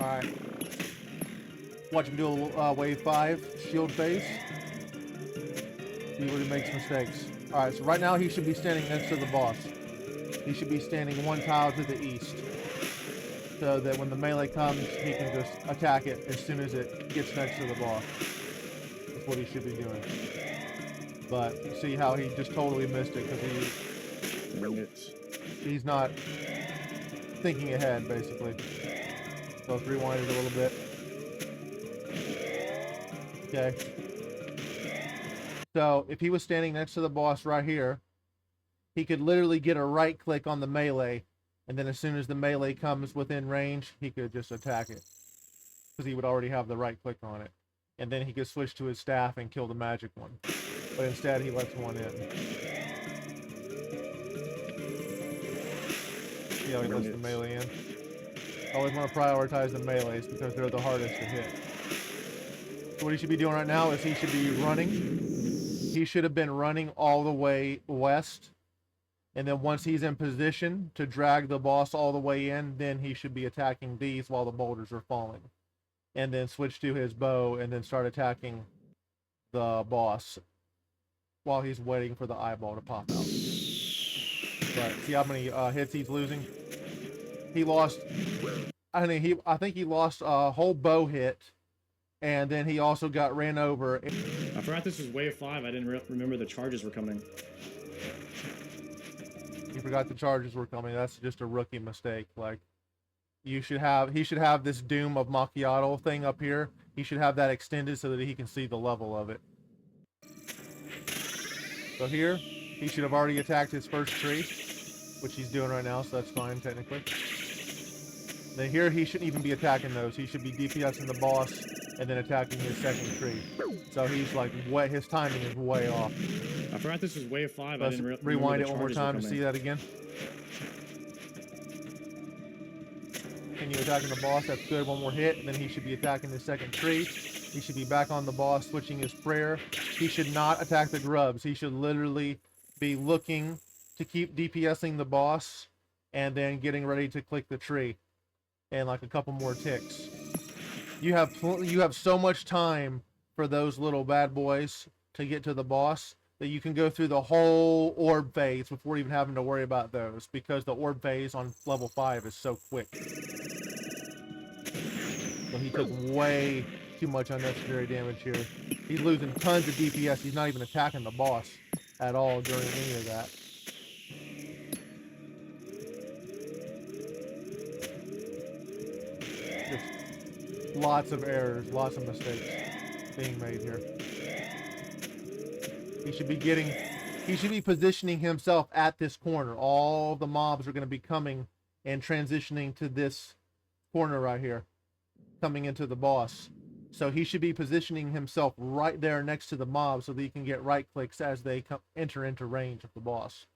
Alright. Watch him do a wave 5 shield phase. See where he makes mistakes. Alright, so right now he should be standing next to the boss. He should be standing one tile to the east. So that when the melee comes, he can just attack it as soon as it gets next to the boss. That's what he should be doing. But you see how he just totally missed it because he's not thinking ahead, basically. So let's rewind it a little bit. Okay. So if he was standing next to the boss right here, he could literally get a right click on the melee, and then as soon as the melee comes within range, he could just attack it. Because he would already have the right click on it. And then he could switch to his staff and kill the magic one. But instead he lets one in. See how he lets the melee in? Always want to prioritize the melees because they're the hardest to hit. So what he should be doing right now is he should be running. He should have been running all the way west. And then once he's in position to drag the boss all the way in, then he should be attacking these while the boulders are falling. And then switch to his bow and then start attacking the boss while he's waiting for the eyeball to pop out. But see how many hits he's losing? He lost, I think he lost a whole bow hit, and then he also got ran over. I forgot this was wave 5. I didn't remember the charges were coming. You forgot the charges were coming. That's just a rookie mistake. Like, he should have this Doom of Macchiato thing up here. He should have that extended so that he can see the level of it. So here, he should have already attacked his first tree, which he's doing right now, so that's fine technically. Then here, he shouldn't even be attacking those. He should be DPSing the boss and then attacking his second tree. So he's like, his timing is way off. I forgot this was wave 5. Let's rewind it one more time to see that again. Continue attacking the boss. That's good. One more hit, and then he should be attacking his second tree. He should be back on the boss, switching his prayer. He should not attack the grubs. He should literally be looking to keep DPSing the boss and then getting ready to click the tree. And like a couple more ticks. You have so much time for those little bad boys to get to the boss that you can go through the whole orb phase before even having to worry about those, because the orb phase on level 5 is so quick. So he took way too much unnecessary damage here. He's losing tons of DPS. He's not even attacking the boss at all during any of that. Just lots of errors, lots of mistakes being made here. He should be positioning himself at this corner. All the mobs are going to be coming and transitioning to this corner right here, coming into the boss. So he should be positioning himself right there next to the mob so that he can get right clicks as they enter into range of the boss.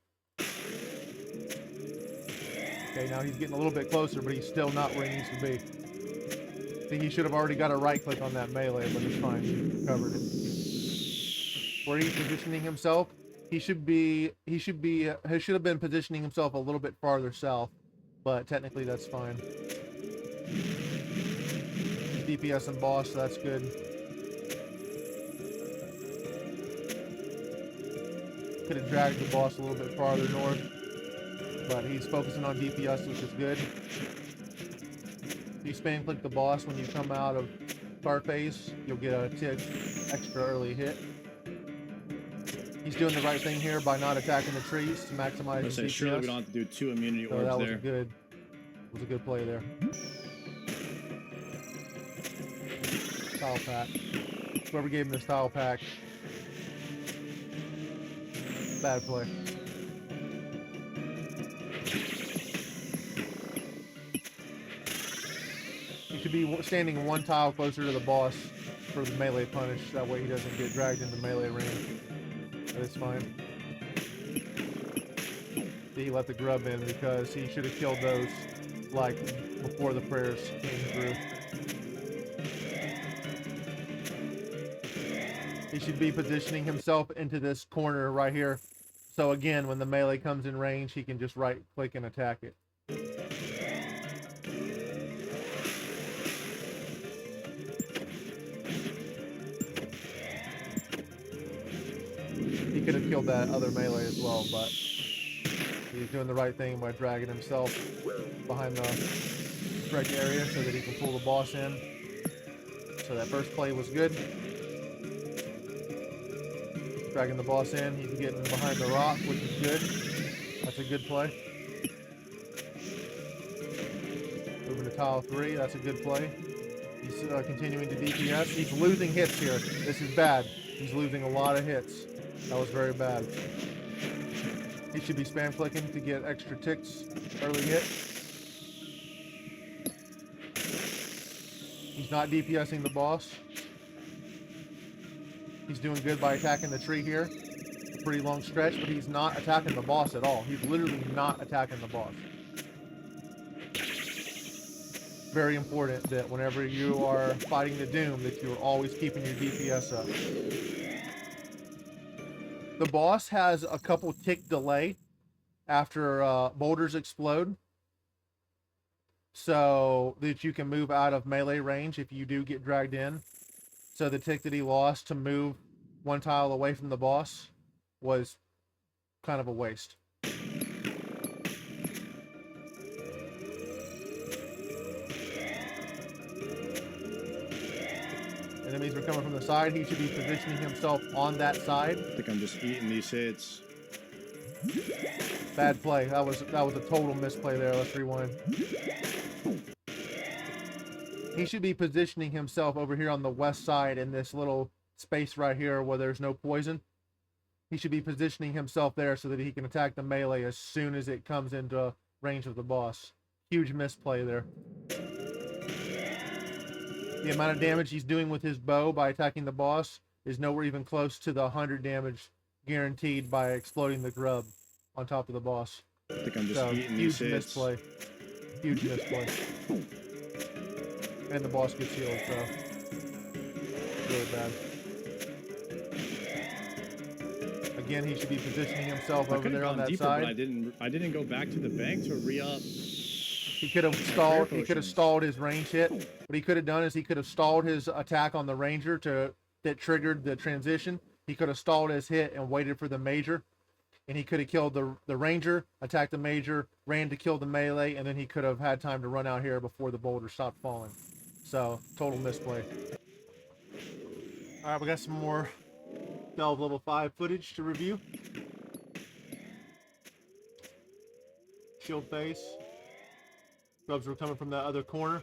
Okay, now he's getting a little bit closer, but he's still not where he needs to be. I think he should have already got a right click on that melee, but it's fine. He covered it. Where he's positioning himself, he should have been positioning himself a little bit farther south, but technically that's fine. DPS and boss, so that's good. Could have dragged the boss a little bit farther north, but he's focusing on DPS, which is good. If you spam click the boss when you come out of start phase, you'll get a tick extra early hit. He's doing the right thing here by not attacking the trees to maximize his DPS. Surely we don't have to do 2 immunity orbs that was there. Was a good play there. Style pack. Whoever gave him the style pack, bad play. He should be standing one tile closer to the boss for the melee punish. That way he doesn't get dragged into melee range. But it's fine. He let the grub in because he should have killed those like before the prayers came through. He should be positioning himself into this corner right here. So again, when the melee comes in range, he can just right click and attack it. killed that other melee as well, but he's doing the right thing by dragging himself behind the correct area so that he can pull the boss in. So that first play was good. Dragging the boss in, he's getting behind the rock, which is good. That's a good play. Moving to tile 3, that's a good play. He's continuing to DPS. He's losing hits here. This is bad. He's losing a lot of hits. That was very bad. He should be spam clicking to get extra ticks early hit. He's not DPSing the boss. He's doing good by attacking the tree here. A pretty long stretch, but he's not attacking the boss at all. He's literally not attacking the boss. Very important that whenever you are fighting the Doom, that you're always keeping your DPS up. The boss has a couple tick delay after boulders explode, so that you can move out of melee range if you do get dragged in. So the tick that he lost to move one tile away from the boss was kind of a waste. Enemies are coming from the side. He should be positioning himself on that side. I think I'm just eating these hits. Bad play. That was a total misplay there. Let's rewind. He should be positioning himself over here on the west side in this little space right here where there's no poison. He should be positioning himself there so that he can attack the melee as soon as it comes into range of the boss. Huge misplay there. The amount of damage he's doing with his bow by attacking the boss is nowhere even close to the 100 damage guaranteed by exploding the grub on top of the boss. I think I'm just So, eating these huge hits. misplay. Huge misplay. And the boss gets healed, so really bad. Again, he should be positioning himself I over could have there on gone that deeper, side. but I didn't go back to the bank to re-up. He could have stalled. He could have stalled his range hit. What he could have done is he could have stalled his attack on the ranger that triggered the transition. He could have stalled his hit and waited for the major, and he could have killed the ranger, attacked the major, ran to kill the melee, and then he could have had time to run out here before the boulder stopped falling. So total misplay. All right, we got some more Delve level 5 footage to review. Shield face. Grubs were coming from that other corner.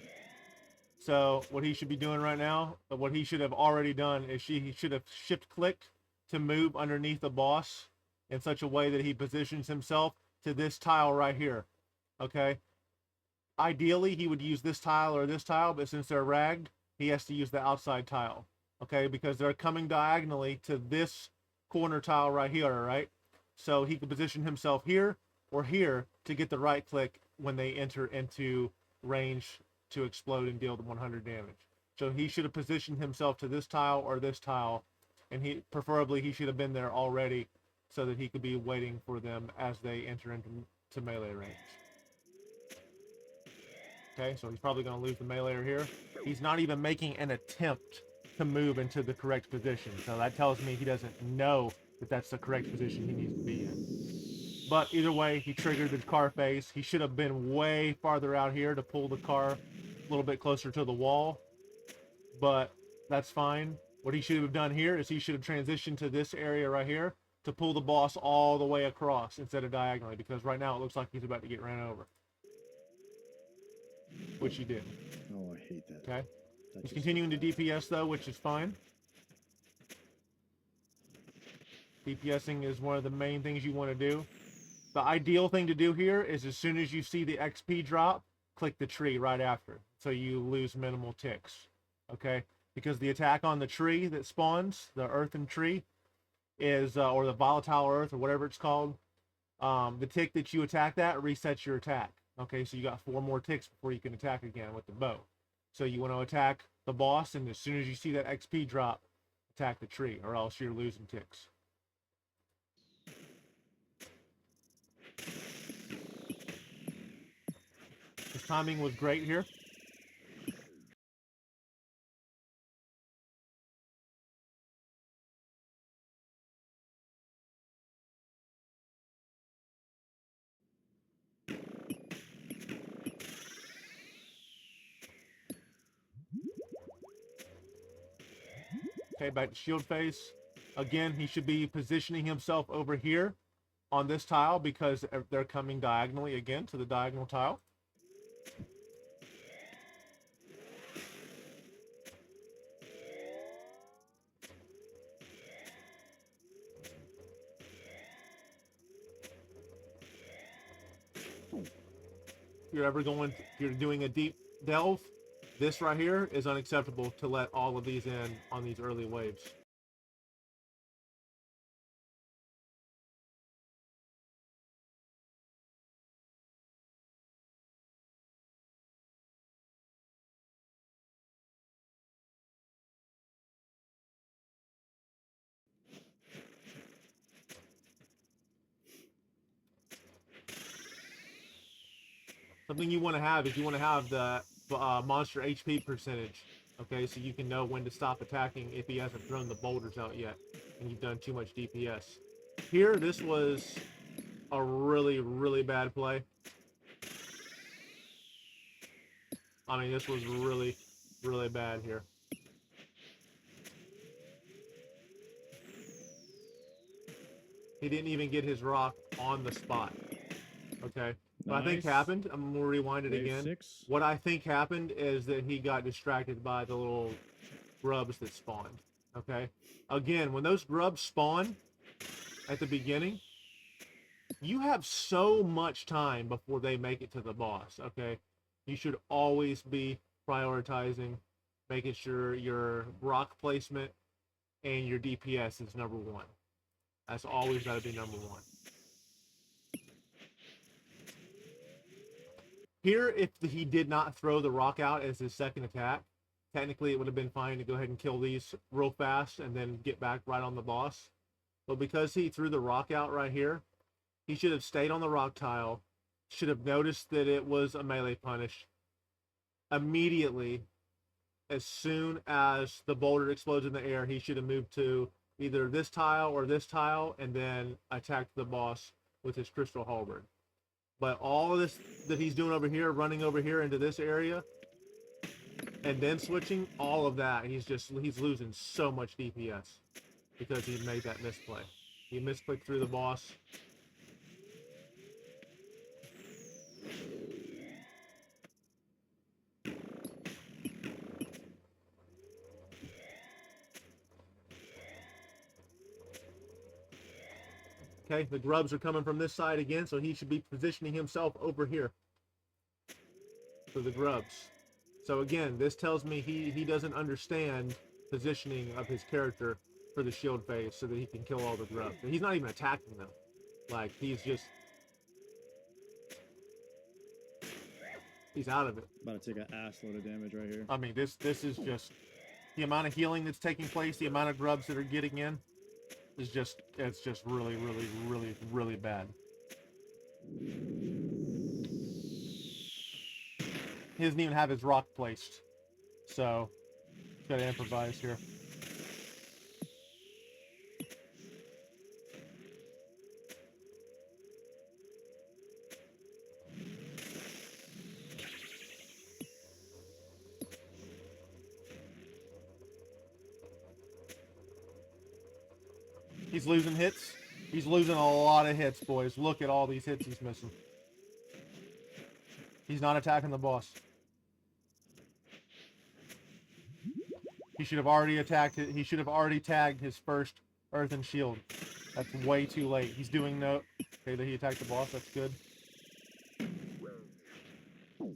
So what he should be doing right now, what he should have already done, is he should have shift clicked to move underneath the boss in such a way that he positions himself to this tile right here. Okay. Ideally, he would use this tile or this tile, but since they're ragged, he has to use the outside tile. Okay, because they're coming diagonally to this corner tile right here, right? So he can position himself here or here to get the right click when they enter into range to explode and deal the 100 damage. So he should have positioned himself to this tile or this tile, and preferably he should have been there already so that he could be waiting for them as they enter into melee range. Okay, so he's probably going to lose the meleeer here. He's not even making an attempt to move into the correct position. So that tells me he doesn't know that that's the correct position he needs to be in. But either way, he triggered the car face. He should have been way farther out here to pull the car a little bit closer to the wall. But that's fine. What he should have done here is he should have transitioned to this area right here to pull the boss all the way across instead of diagonally, because right now it looks like he's about to get ran over. Which he did. Oh, I hate that. Okay. He's continuing to DPS though, which is fine. DPSing is one of the main things you want to do. The ideal thing to do here is as soon as you see the XP drop, click the tree right after, so you lose minimal ticks. Okay? Because the attack on the tree that spawns, the earthen tree, is, or the volatile earth, or whatever it's called, the tick that you attack that resets your attack. Okay, so you got 4 more ticks before you can attack again with the bow. So you want to attack the boss, and as soon as you see that XP drop, attack the tree, or else you're losing ticks. His timing was great here. Okay, back to shield phase. Again, he should be positioning himself over here on this tile because they're coming diagonally again to the diagonal tile. If you're doing a deep delve, this right here is unacceptable to let all of these in on these early waves. Something you want to have is you want to have the monster HP percentage. Okay, so you can know when to stop attacking if he hasn't thrown the boulders out yet and you've done too much DPS. Here, this was a really, really bad play. I mean, this was really, really bad here. He didn't even get his rock on the spot. Okay. What I think happened, I'm going to rewind it again. 6. What I think happened is that he got distracted by the little grubs that spawned. Okay. Again, when those grubs spawn at the beginning, you have so much time before they make it to the boss. Okay. You should always be prioritizing, making sure your rock placement and your DPS is number one. That's always got to be number one. Here, if he did not throw the rock out as his second attack, technically it would have been fine to go ahead and kill these real fast and then get back right on the boss. But because he threw the rock out right here, he should have stayed on the rock tile, should have noticed that it was a melee punish. Immediately, as soon as the boulder explodes in the air, he should have moved to either this tile or this tile and then attacked the boss with his crystal halberd. But all of this that he's doing over here, running over here into this area, and then switching, all of that, he's losing so much DPS because he made that misplay. He misclicked through the boss. Okay, the grubs are coming from this side again, so he should be positioning himself over here for the grubs. So again, this tells me he doesn't understand positioning of his character for the shield phase so that he can kill all the grubs. And he's not even attacking them. Like, he's out of it. About to take an ass load of damage right here. I mean, this is just the amount of healing that's taking place, the amount of grubs that are getting in. It's just really, really, really, really bad. He doesn't even have his rock placed, so he's got to improvise here. He's losing hits. He's losing a lot of hits, boys. Look at all these hits he's missing. He's not attacking the boss. He should have already attacked it. He should have already tagged his first Earthen Shield. That's way too late. He's doing no... Okay, that he attacked the boss. That's good.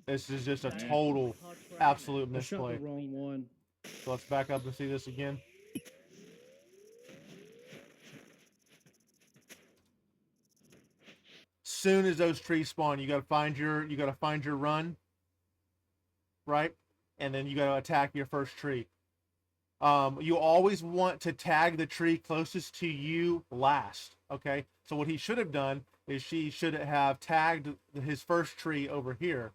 This is just a total, absolute I shot misplay. the wrong one. So let's back up and see this again. Soon as those trees spawn, you gotta find your run, right? And then you gotta attack your first tree. You always want to tag the tree closest to you last. Okay, so what he should have done is she should have tagged his first tree over here,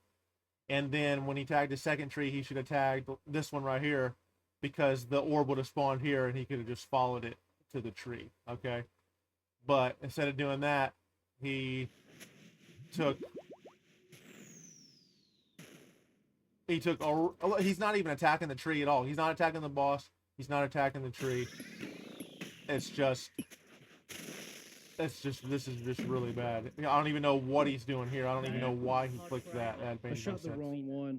and then when he tagged his second tree, he should have tagged this one right here, because the orb would have spawned here, and he could have just followed it to the tree. Okay, but instead of doing that, he took he's not even attacking the tree at all. He's not attacking the boss. He's not attacking the tree. It's just this is just really bad. I don't even know what he's doing here. I don't even know why he clicked that. That I made no shot the sense. wrong one.